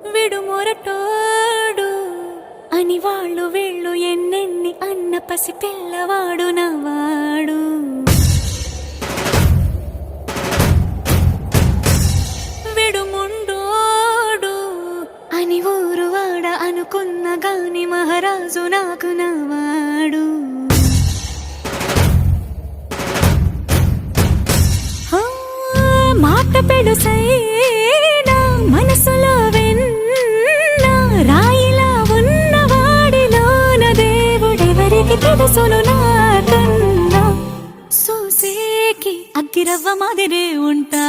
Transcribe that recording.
విడుమొరటోడు అని వాళ్ళు వీళ్ళు ఎన్నెన్ని అన్న పసి పిల్లవాడు నవ్వాడు. విడుముండోడు అని ఊరు వాడ అనుకున్న గాని మహారాజు నాకు నవ్వాడు. మాట పెడుసైనా మనసులో వెన్న రాయిలా ఉన్నవాడిలోన దేవుడెవరికి తెలుసును నాకన్నా. సూసేకి అగ్గిరవ్వ మాదిరే ఉంటా